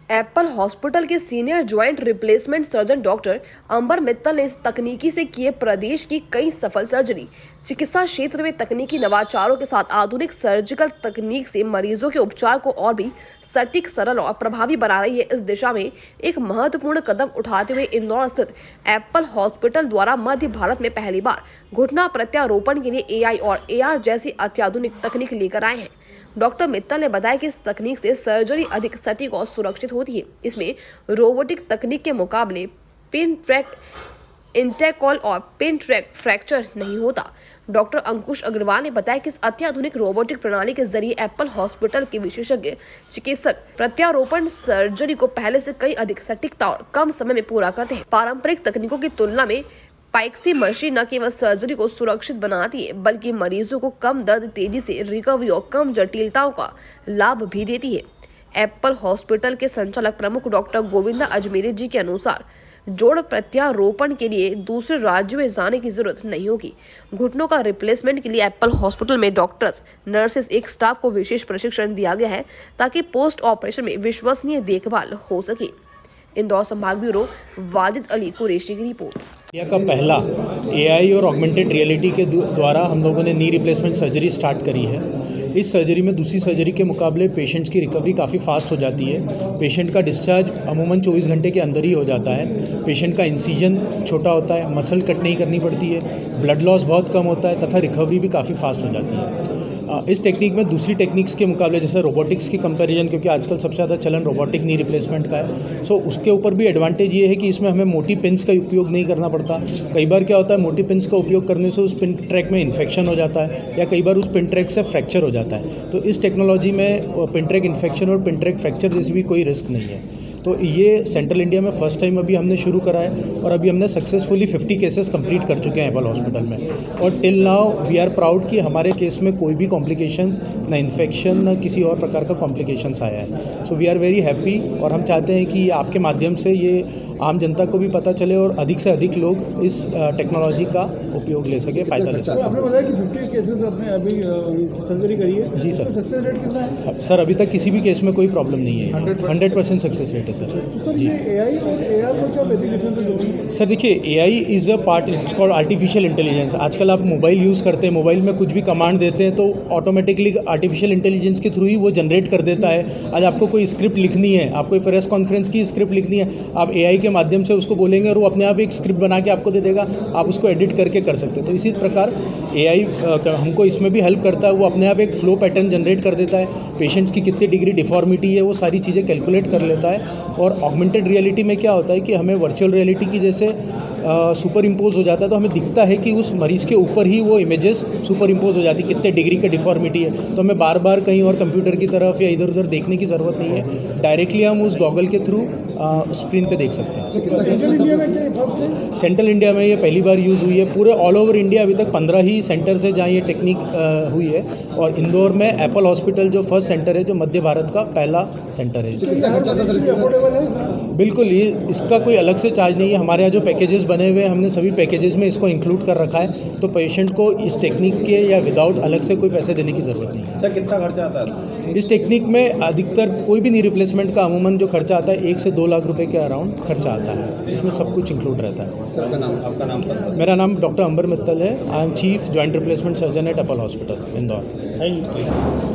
Apple hospital के senior joint replacement surgeon doctor Ambar Mittal ने इस तकनीकी से किए प्रदेश की कई सफल सर्जरी। चिकित्सा क्षेत्र में तकनीकी नवाचारों के साथ आधुनिक सर्जिकल तकनीक से मरीजों के उपचार को और भी सटीक, सरल और प्रभावी बना रही है। इस दिशा में एक महत्वपूर्ण कदम उठाते हुए इंदौर स्थित एप्पल हॉस्पिटल द्वारा मध्य भारत में पहली बार घुटना प्रत्यारोपण के लिए एआई और एआर जैसी अत्याधुनिक तकनीक लेकर आए हैं। डॉक्टर मित्तल ने बताया कि इस तकनीक से सर्जरी अधिक सटीक और सुरक्षित होती है। इसमें रोबोटिक तकनीक के मुकाबले पिन ट्रैक इंटेकॉल और पिन ट्रैक फ्रैक्चर नहीं होता। डॉक्टर अंकुश अग्रवाल ने बताया कि इस अत्याधुनिक रोबोटिक प्रणाली के जरिए एप्पल हॉस्पिटल के विशेषज्ञ चिकित्सक प्रत्यारोपण सर्जरी को पहले से कई अधिक सटीकता और कम समय में पूरा करते हैं। पारंपरिक तकनीकों की तुलना में पाइक्सी मशीन न केवल सर्जरी को सुरक्षित बनाती है, बल्कि मरीजों को कम दर्द, तेजी से रिकवरी और कम जटिलताओं का लाभ भी देती है। एप्पल हॉस्पिटल के संचालक प्रमुख डॉक्टर गोविंदा अजमेरी जी के अनुसार जोड़ प्रत्यारोपण के लिए दूसरे राज्यों में जाने की जरूरत नहीं होगी। घुटनों का रिप्लेसमेंट के लिए एप्पल हॉस्पिटल में डॉक्टर्स, नर्सेस, एक स्टाफ को विशेष प्रशिक्षण दिया गया है ताकि पोस्ट ऑपरेशन में विश्वसनीय देखभाल हो सके। इंदौर संभाग ब्यूरो, वाजिद अली कुरैशी की रिपोर्ट। इंडिया का पहला एआई और ऑगमेंटेड रियलिटी के द्वारा हम लोगों ने नी रिप्लेसमेंट सर्जरी स्टार्ट करी है। इस सर्जरी में दूसरी सर्जरी के मुकाबले पेशेंट्स की रिकवरी काफ़ी फास्ट हो जाती है। पेशेंट का डिस्चार्ज अमूमन 24 घंटे के अंदर ही हो जाता है। पेशेंट का इंसिजन छोटा होता है, मसल कट नहीं करनी पड़ती है, ब्लड लॉस बहुत कम होता है तथा रिकवरी भी काफ़ी फास्ट हो जाती है। इस टेक्निक में दूसरी टेक्निक्स के मुकाबले, जैसे रोबोटिक्स की कंपैरिजन, क्योंकि आजकल सबसे ज़्यादा चलन रोबोटिक नी रिप्लेसमेंट का है, सो उसके ऊपर भी एडवांटेज ये है कि इसमें हमें मोटी पिन्स का उपयोग नहीं करना पड़ता। कई बार क्या होता है, मोटी पिन्स का उपयोग करने से उस पिन ट्रैक में इन्फेक्शन हो जाता है या कई बार उस पिन ट्रैक से फ्रैक्चर हो जाता है। तो इस टेक्नोलॉजी में पिन ट्रैक इन्फेक्शन और पिन ट्रैक फ्रैक्चर जैसी भी कोई रिस्क नहीं है। तो ये सेंट्रल इंडिया में फर्स्ट टाइम अभी हमने शुरू करा है और अभी हमने सक्सेसफुली 50 केसेस कंप्लीट कर चुके हैं एप्पल हॉस्पिटल में। और till now we are proud कि हमारे केस में कोई भी कॉम्प्लिकेशंस, ना इन्फेक्शन, ना किसी और प्रकार का कॉम्प्लिकेशंस आया है। So we are very happy और हम चाहते हैं कि आपके माध्यम से ये आम जनता को भी पता चले और अधिक से अधिक लोग इस टेक्नोलॉजी का उपयोग ले सके, फ़ायदा ले सके। आपने बताया कि 50 केसेस आपने अभी सर्जरी करी है। जी सर। सक्सेस रेट कितना है? सर अभी तक किसी भी केस में कोई प्रॉब्लम नहीं है। 100% सक्सेस रेट है सर। सर ये एआई और एआर में क्या बेसिक डिफरेंस है दोनों? सर देखिए, AI is a part, it's called artificial intelligence. आजकल आप मोबाइल यूज़ करते हैं, मोबाइल में कुछ भी कमांड देते हैं तो ऑटोमेटिकली आर्टिफिशियल इंटेलिजेंस के थ्रू ही वो जनरेट कर देता है। आज आपको कोई स्क्रिप्ट लिखनी है, आपको प्रेस कॉन्फ्रेंस की स्क्रिप्ट लिखनी है, आप एआई के माध्यम से उसको बोलेंगे और वो अपने आप एक स्क्रिप्ट बना के आपको दे देगा, आप उसको एडिट करके कर सकते हैं। तो इसी प्रकार एआई हमको इसमें भी हेल्प करता है। वो अपने आप एक फ्लो पैटर्न जनरेट कर देता है, पेशेंट्स की कितनी डिग्री डिफॉर्मिटी है वो सारी चीज़ें कैलकुलेट कर लेता है। और ऑगमेंटेड रियलिटी में क्या होता है कि हमें वर्चुअल रियलिटी की जैसे सुपर इम्पोज हो जाता है, तो हमें दिखता है कि उस मरीज़ के ऊपर ही वो इमेजेस सुपर इम्पोज हो जाती है, कितने डिग्री का डिफॉर्मिटी है। तो हमें बार बार कहीं और कंप्यूटर की तरफ या इधर उधर देखने की ज़रूरत नहीं है, डायरेक्टली हम उस गॉगल के थ्रू स्क्रीन पे देख सकते हैं। सेंट्रल इंडिया में क्या फर्स्ट है? सेंट्रल इंडिया में ये पहली बार यूज़ हुई है। पूरे ऑल ओवर इंडिया अभी तक 15 ही सेंटर्स है जहाँ ये टेक्निक हुई है और इंदौर में एप्पल हॉस्पिटल जो फर्स्ट सेंटर है, जो मध्य भारत का पहला सेंटर है। अफोर्डेबल है? बिल्कुल, ये इसका कोई अलग से चार्ज नहीं है। हमारे यहाँ जो पैकेजेस बने हुए हैं, हमने सभी पैकेजेस में इसको इंक्लूड कर रखा है, तो पेशेंट को इस टेक्निक के या विदाउट अलग से कोई पैसे देने की ज़रूरत नहीं है। सर कितना खर्चा आता है इस टेक्निक में? अधिकतर कोई भी नी रिप्लेसमेंट का अमूमन जो खर्चा आता है 1 से 2 लाख रुपए के अराउंड खर्चा आता है, जिसमें सब कुछ इंक्लूड रहता है। सर आपका नाम? मेरा नाम डॉक्टर अंबर मित्तल है। I am chief joint replacement surgeon eight Apple hospital Indore. Thank you.